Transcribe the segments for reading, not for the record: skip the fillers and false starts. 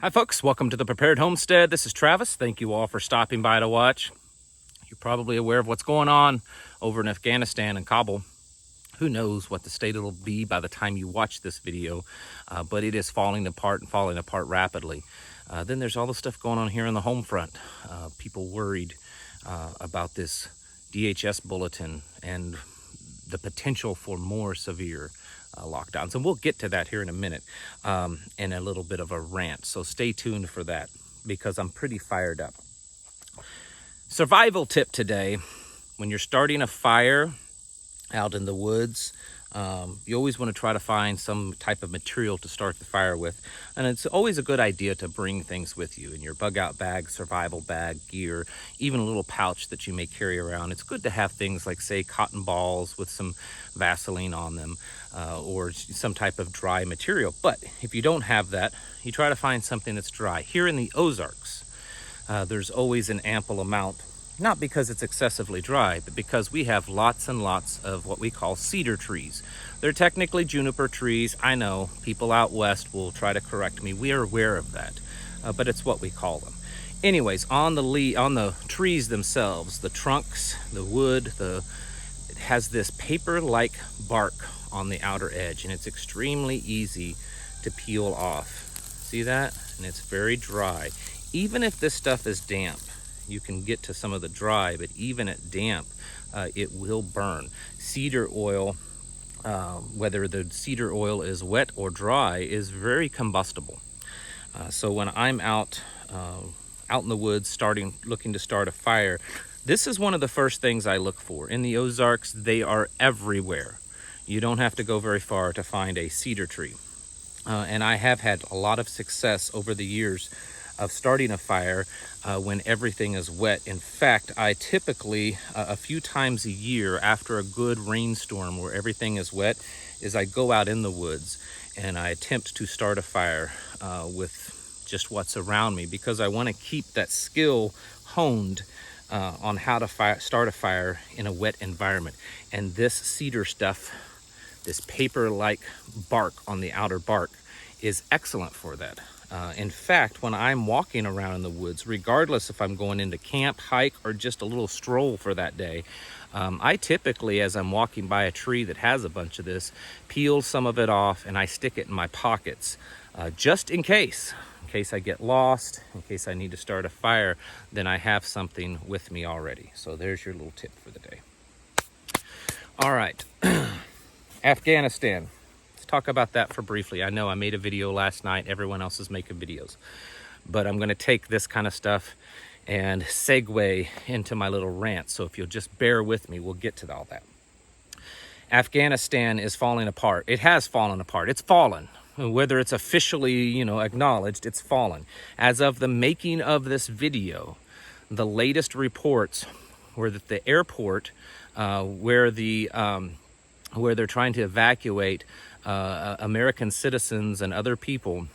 Hi folks, welcome to the Prepared Homestead. This is Travis. Thank you all for stopping by to watch. You're probably aware of what's going on over in Afghanistan and Kabul. Who knows what the state it'll be by the time you watch this video, but it is falling apart and falling apart rapidly. Then there's all the stuff going on here on the home front. People worried about this DHS bulletin and the potential for more severe lockdowns. And we'll get to that here in a minute, and a little bit of a rant. So stay tuned for that because I'm pretty fired up. Survival tip today: when you're starting a fire out in the woods, you always want to try to find some type of material to start the fire with. And it's always a good idea to bring things with you in your bug out bag, survival bag, gear, even a little pouch that you may carry around. It's good to have things like, say, cotton balls with some Vaseline on them, or some type of dry material. But if you don't have that, you try to find something that's dry. Here in the Ozarks, there's always an ample amount. Not because it's excessively dry, but because we have lots and lots of what we call cedar trees. They're technically juniper trees. I know people out west will try to correct me. We are aware of that, but it's what we call them. Anyways, on the trees themselves, the trunks, the wood, it has this paper-like bark on the outer edge, and it's extremely easy to peel off. See that? And it's very dry. Even if this stuff is damp, you can get to some of the dry, but even at damp, it will burn. Cedar oil, whether the cedar oil is wet or dry, is very combustible. So when I'm out in the woods looking to start a fire, this is one of the first things I look for. In the Ozarks, they are everywhere. You don't have to go very far to find a cedar tree. And I have had a lot of success over the years of starting a fire when everything is wet. In fact, I typically, a few times a year after a good rainstorm where everything is wet, I go out in the woods and I attempt to start a fire with just what's around me, because I want to keep that skill honed on how to start a fire in a wet environment. And this cedar stuff, this paper-like bark on the outer bark, is excellent for that. In fact, when I'm walking around in the woods, regardless if I'm going into camp, hike, or just a little stroll for that day, I typically, as I'm walking by a tree that has a bunch of this, peel some of it off and I stick it in my pockets, just in case I get lost, in case I need to start a fire, then I have something with me already. So there's your little tip for the day. All right, Afghanistan. Talk about that for briefly. I know I made a video last night. Everyone else is making videos, but I'm going to take this kind of stuff and segue into my little rant. So if you'll just bear with me, we'll get to all that. Afghanistan is falling apart. It has fallen apart. It's fallen. Whether it's officially, acknowledged, it's fallen. As of the making of this video, the latest reports were that the airport where they're trying to evacuate American citizens and other people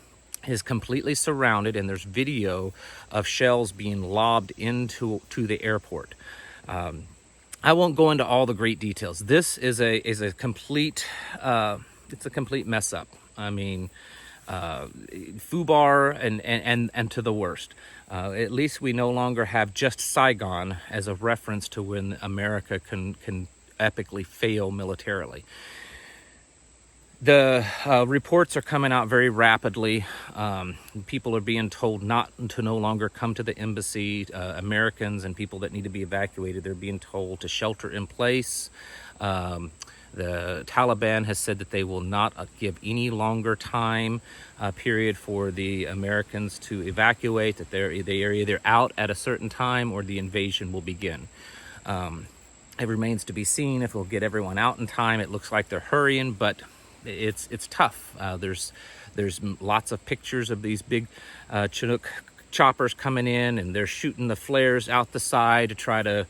is completely surrounded, and there's video of shells being lobbed into the airport. I won't go into all the great details. This is a complete it's a complete mess up. I mean, FUBAR and to the worst. At least we no longer have just Saigon as a reference to when America can epically fail militarily. The reports are coming out very rapidly. People are being told to no longer come to the embassy. Americans and people that need to be evacuated, they're being told to shelter in place. The Taliban has said that they will not give any longer time period for the Americans to evacuate, that they are either out at a certain time or the invasion will begin. It remains to be seen if we'll get everyone out in time. It looks like they're hurrying, but it's tough. There's lots of pictures of these big Chinook choppers coming in, and they're shooting the flares out the side to try to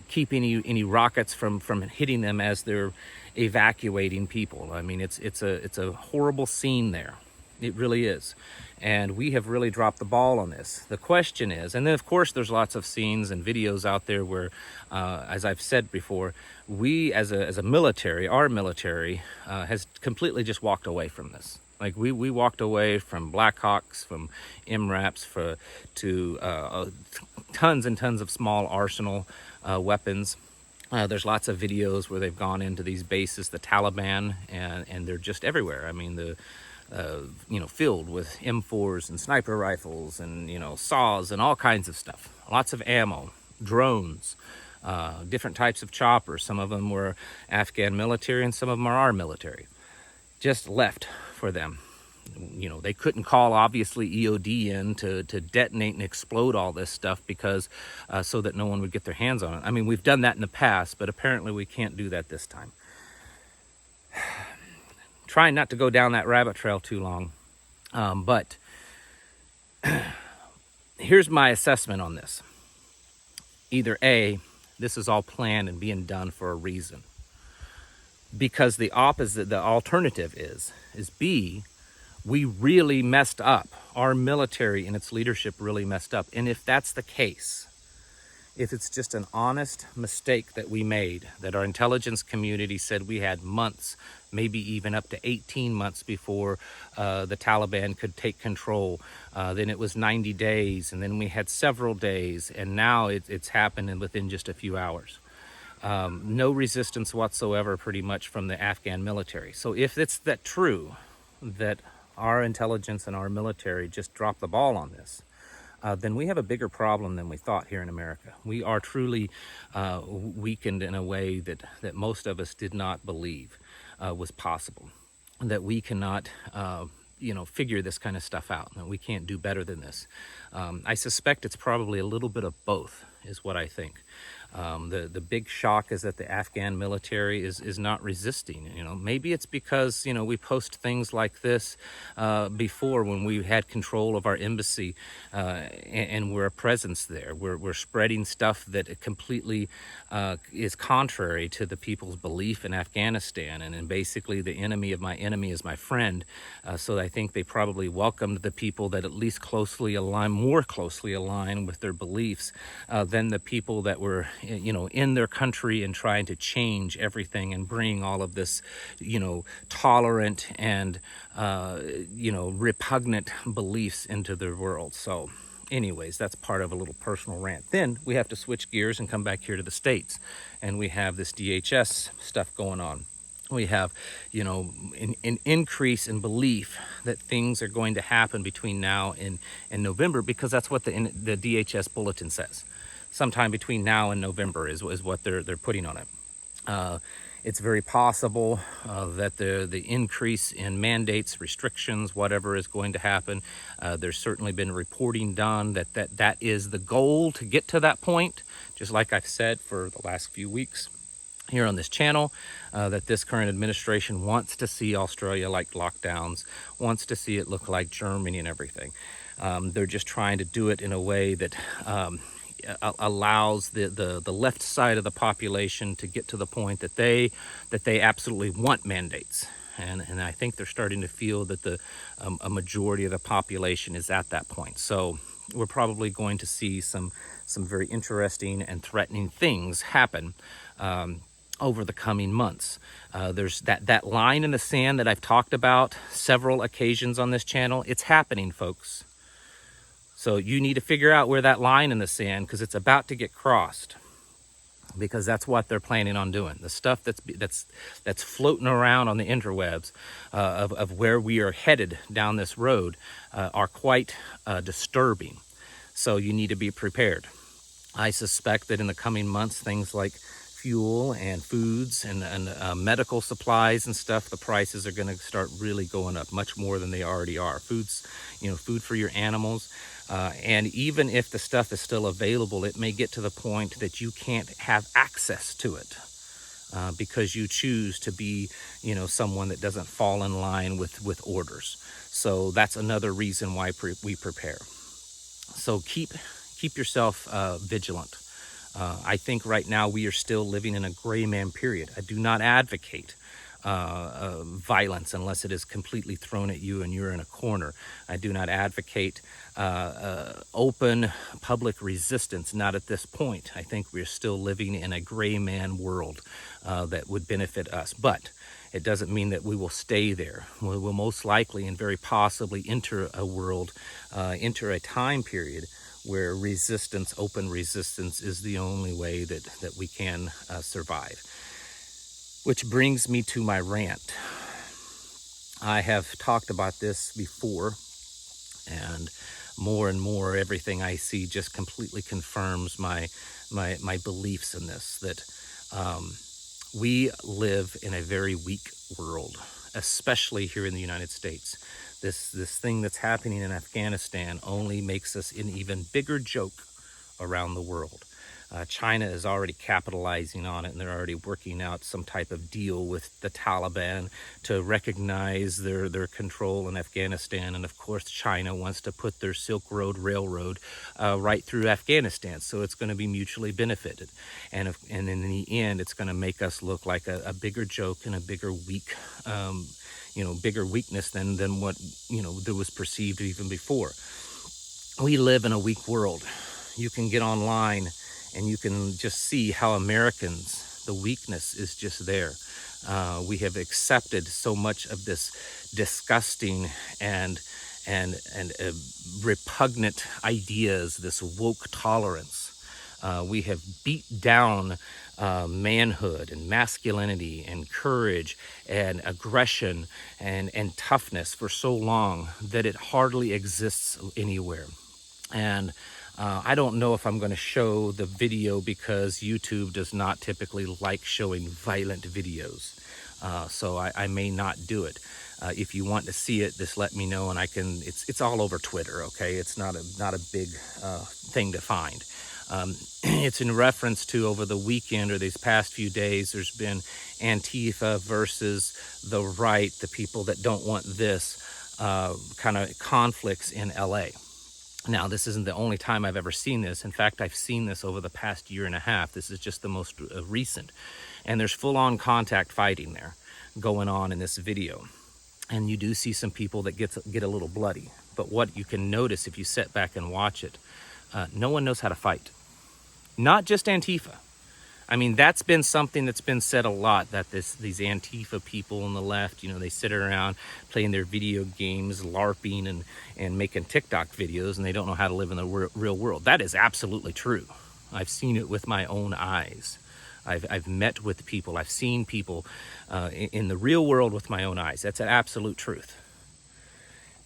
keep any rockets from hitting them as they're evacuating people. I mean, it's a horrible scene there. It really is. And we have really dropped the ball on this. The question is, and then of course there's lots of scenes and videos out there where, as I've said before, we as a military, our military, has completely just walked away from this. Like we walked away from Blackhawks, from MRAPs, to tons and tons of small arsenal weapons. There's lots of videos where they've gone into these bases, the Taliban, and they're just everywhere. I mean, filled with M4s and sniper rifles and, saws and all kinds of stuff. Lots of ammo, drones, different types of choppers. Some of them were Afghan military and some of them are our military. Just left for them. They couldn't call, obviously, EOD in to detonate and explode all this stuff because so that no one would get their hands on it. I mean, we've done that in the past, but apparently we can't do that this time. Trying not to go down that rabbit trail too long, but here's my assessment on this. Either A, this is all planned and being done for a reason, because the alternative is B, we really messed up. Our military and its leadership really messed up. And if that's the case, if it's just an honest mistake that we made, that our intelligence community said we had months, maybe even up to 18 months before the Taliban could take control, then it was 90 days, and then we had several days, and now it's happened within just a few hours. No resistance whatsoever, pretty much, from the Afghan military. So if it's that true, that our intelligence and our military just dropped the ball on this, then we have a bigger problem than we thought here in America. We are truly weakened in a way that most of us did not believe was possible, that we cannot figure this kind of stuff out, that we can't do better than this. I suspect it's probably a little bit of both, is what I think. The big shock is that the Afghan military is not resisting. Maybe it's because we post things like this before, when we had control of our embassy and we're a presence there. We're spreading stuff that completely is contrary to the people's belief in Afghanistan, and basically the enemy of my enemy is my friend. So I think they probably welcomed the people that at least more closely align with their beliefs than the people that were in their country and trying to change everything and bring all of this, tolerant and, repugnant beliefs into their world. So anyways, that's part of a little personal rant. Then we have to switch gears and come back here to the States, and we have this DHS stuff going on. We have, an increase in belief that things are going to happen between now and November, because that's what the DHS bulletin says. Sometime between now and November is what they're putting on it. It's very possible that the increase in mandates, restrictions, whatever is going to happen. There's certainly been reporting done that is the goal, to get to that point. Just like I've said for the last few weeks here on this channel, that this current administration wants to see Australia like lockdowns, wants to see it look like Germany and everything. They're just trying to do it in a way that allows the left side of the population to get to the point that they absolutely want mandates, and I think they're starting to feel that a majority of the population is at that point. So we're probably going to see some very interesting and threatening things happen over the coming months. There's that line in the sand that I've talked about several occasions on this channel. It's happening, folks. So you need to figure out where that line in the sand, because it's about to get crossed, because that's what they're planning on doing. The stuff that's floating around on the interwebs of where we are headed down this road are quite disturbing. So you need to be prepared. I suspect that in the coming months, things like fuel and foods and medical supplies and stuff, the prices are going to start really going up much more than they already are. Food for your animals. And even if the stuff is still available, it may get to the point that you can't have access to it because you choose to be, someone that doesn't fall in line with orders. So that's another reason why we prepare. So keep yourself vigilant. I think right now we are still living in a gray man period. I do not advocate violence unless it is completely thrown at you and you're in a corner. I do not advocate open public resistance, not at this point. I think we're still living in a gray man world that would benefit us. But it doesn't mean that we will stay there. We will most likely and very possibly enter a world, enter a time period where resistance, open resistance, is the only way that we can survive. Which brings me to my rant. I have talked about this before, and more everything I see just completely confirms my beliefs in this, that we live in a very weak world, especially here in the United States. This thing that's happening in Afghanistan only makes us an even bigger joke around the world. China is already capitalizing on it, and they're already working out some type of deal with the Taliban to recognize their control in Afghanistan. And of course, China wants to put their Silk Road Railroad right through Afghanistan, so it's going to be mutually benefited. And in the end, it's going to make us look like a bigger joke and a bigger bigger weakness than what that was perceived even before. We live in a weak world. You can get online and you can just see how Americans, the weakness is just there. We have accepted so much of this disgusting and repugnant ideas, this woke tolerance. We have beat down manhood and masculinity and courage and aggression and toughness for so long that it hardly exists anywhere. And I don't know if I'm going to show the video because YouTube does not typically like showing violent videos. So I may not do it. If you want to see it, just let me know, and I can. It's all over Twitter. Okay, it's not a big thing to find. It's in reference to over the weekend or these past few days, there's been Antifa versus the right, the people that don't want this kind of conflicts in LA. Now, this isn't the only time I've ever seen this. In fact, I've seen this over the past year and a half. This is just the most recent. And there's full-on contact fighting there going on in this video. And you do see some people that get a little bloody. But what you can notice if you sit back and watch it, no one knows how to fight. Not just Antifa. I mean, that's been something that's been said a lot, that these Antifa people on the left, they sit around playing their video games, LARPing and making TikTok videos, and they don't know how to live in the real world. That is absolutely true. I've seen it with my own eyes. I've met with people. I've seen people in the real world with my own eyes. That's an absolute truth.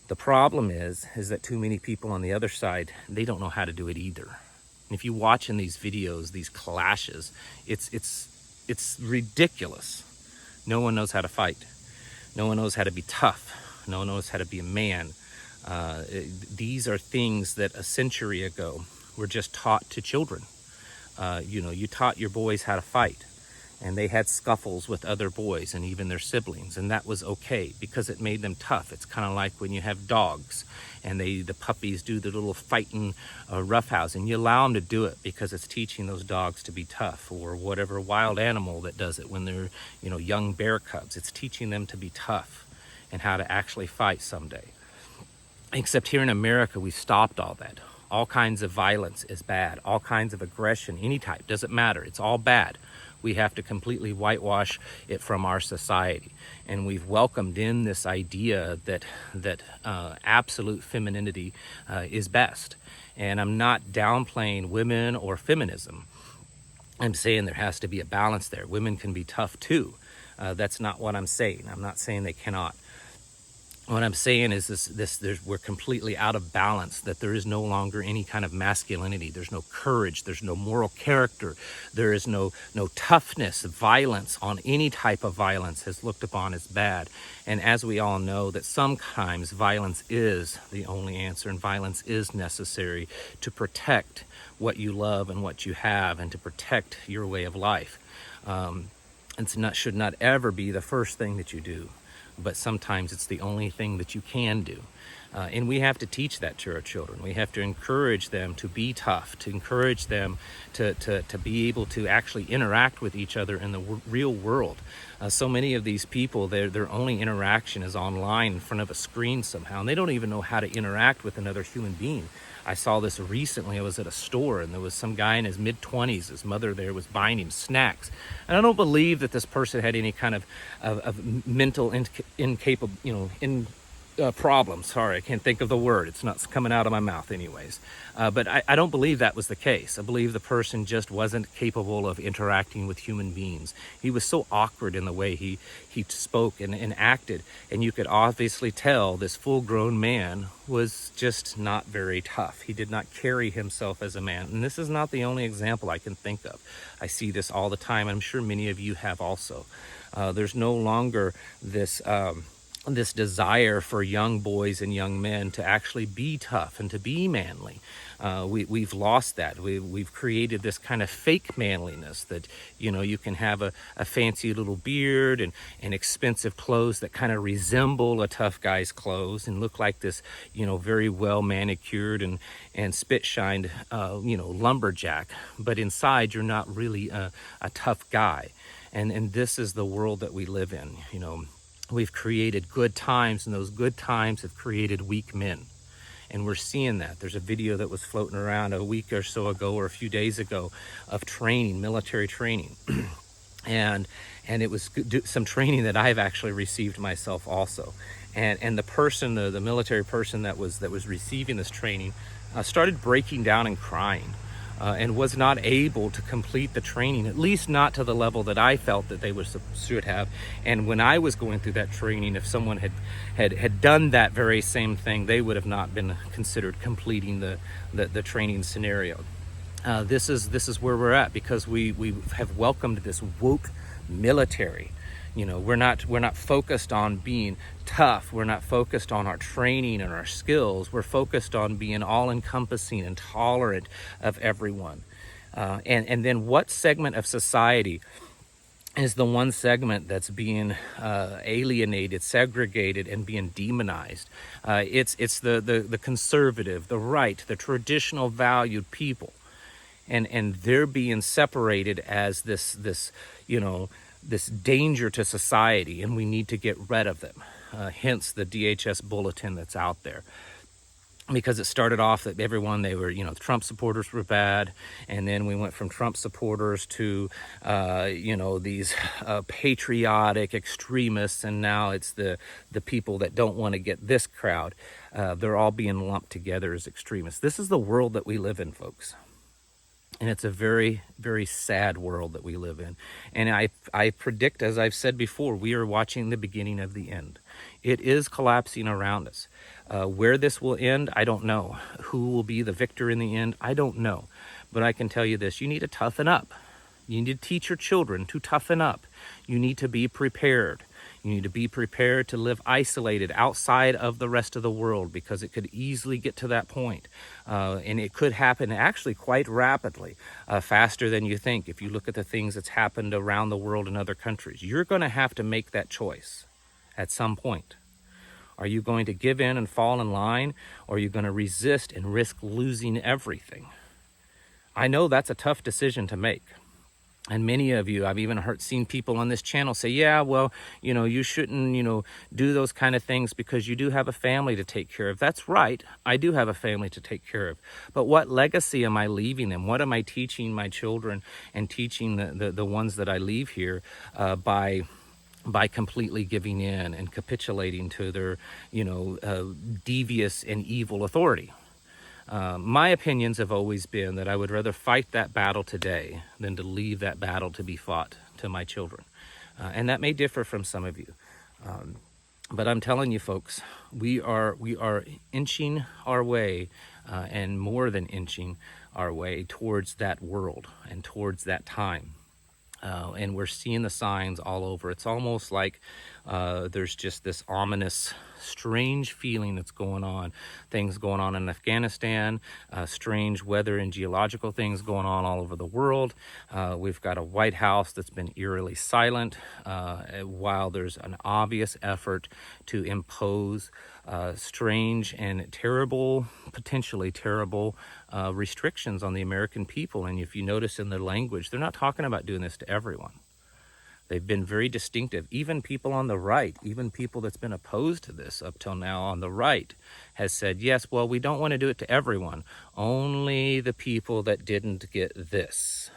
The problem is that too many people on the other side, they don't know how to do it either. And if you watch in these videos, these clashes, it's ridiculous. No one knows how to fight. No one knows how to be tough. No one knows how to be a man. These are things that a century ago were just taught to children. You taught your boys how to fight, and they had scuffles with other boys and even their siblings, and that was okay because it made them tough. It's kind of like when you have dogs and the puppies do the little fighting roughhousing. You allow them to do it because it's teaching those dogs to be tough, or whatever wild animal that does it when they're young bear cubs. It's teaching them to be tough and how to actually fight someday. Except here in America, we've stopped all that. All kinds of violence is bad. All kinds of aggression, any type, doesn't matter. It's all bad. We have to completely whitewash it from our society. And we've welcomed in this idea that absolute femininity is best. And I'm not downplaying women or feminism. I'm saying there has to be a balance there. Women can be tough too. That's not what I'm saying. I'm not saying they cannot. What I'm saying is we're completely out of balance, that there is no longer any kind of masculinity. There's no courage. There's no moral character. There is no toughness. Violence, on any type of violence, is looked upon as bad. And as we all know, that sometimes violence is the only answer, and violence is necessary to protect what you love and what you have, and to protect your way of life. Should not ever be the first thing that you do. but sometimes it's the only thing that you can do. And we have to teach that to our children. We have to encourage them to be tough, to encourage them to be able to actually interact with each other in the real world. So many of these people, their only interaction is online in front of a screen somehow, and they don't even know how to interact with another human being. I saw this recently. I was at a store, and there was some guy in his mid-20s. His mother there was buying him snacks. And I don't believe that this person had any kind of mental incapable, problem. Sorry, I can't think of the word. It's not coming out of my mouth anyways. But I don't believe that was the case. I believe the person just wasn't capable of interacting with human beings. He was so awkward in the way he spoke and acted. And you could obviously tell this full-grown man was just not very tough. He did not carry himself as a man. And this is not the only example I can think of. I see this all the time. I'm sure many of you have also. There's no longer this desire for young boys and young men to actually be tough and to be manly. We've lost that. We've created this kind of fake manliness that, you can have a fancy little beard and expensive clothes that kind of resemble a tough guy's clothes and look like this, very well manicured and spit shined, lumberjack. But inside, you're not really a tough guy. And this is the world that we live in, We've created good times, and those good times have created weak men. And we're seeing that. There's a video that was floating around a week or so ago or a few days ago of training, military training. and it was some training that I've actually received myself also. And the person, the military person that was receiving this training started breaking down and crying. And was not able to complete the training, at least not to the level that I felt that they should have. And when I was going through that training, if someone had done that very same thing, they would have not been considered completing the training scenario. This is where we're at, because we have welcomed this woke military. We're not focused on being tough. We're not focused on our training and our skills. We're focused on being all-encompassing and tolerant of everyone. And then what segment of society is the one segment that's being alienated, segregated, and being demonized? It's the conservative, the right, the traditional valued people. And they're being separated as this danger to society, and we need to get rid of them. Hence the DHS bulletin that's out there. Because it started off that everyone, they were, Trump supporters were bad. And then we went from Trump supporters to, these patriotic extremists. And now it's the people that don't want to get this crowd. They're all being lumped together as extremists. This is the world that we live in, folks. And it's a very, very sad world that we live in. And I predict, as I've said before, we are watching the beginning of the end. It is collapsing around us. Where this will end, I don't know. Who will be the victor in the end, I don't know. But I can tell you this, you need to toughen up. You need to teach your children to toughen up. You need to be prepared. You need to be prepared to live isolated outside of the rest of the world, because it could easily get to that point. And it could happen actually quite rapidly, faster than you think. If you look at the things that's happened around the world in other countries, you're going to have to make that choice at some point. Are you going to give in and fall in line, or are you going to resist and risk losing everything? I know that's a tough decision to make. And many of you, I've even seen people on this channel say, yeah, well, you shouldn't, do those kind of things because you do have a family to take care of. That's right. I do have a family to take care of. But what legacy am I leaving them? What am I teaching my children and teaching the ones that I leave here by completely giving in and capitulating to their, devious and evil authority? My opinions have always been that I would rather fight that battle today than to leave that battle to be fought to my children. And that may differ from some of you. But I'm telling you, folks, we are inching our way, and more than inching our way towards that world and towards that time. And we're seeing the signs all over. It's almost like there's just this ominous strange feeling that's going on. Things going on in Afghanistan, strange weather and geological things going on all over the world. We've got a White House that's been eerily silent while there's an obvious effort to impose strange and terrible, potentially terrible restrictions on the American people. And if you notice in their language, they're not talking about doing this to everyone. They've been very distinctive. Even people on the right, even people that's been opposed to this up till now on the right, has said, yes, well, we don't want to do it to everyone. Only the people that didn't get this.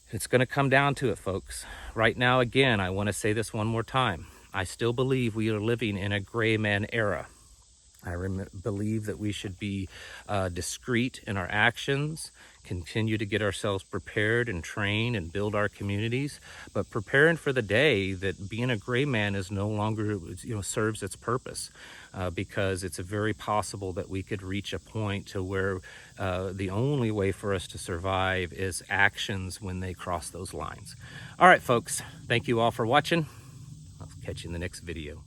It's going to come down to it, folks. Right now, again, I want to say this one more time. I still believe we are living in a gray man era. I believe that we should be discreet in our actions, continue to get ourselves prepared and train and build our communities, but preparing for the day that being a gray man is no longer, serves its purpose, because it's very possible that we could reach a point to where the only way for us to survive is actions when they cross those lines. All right, folks, thank you all for watching. I'll catch you in the next video.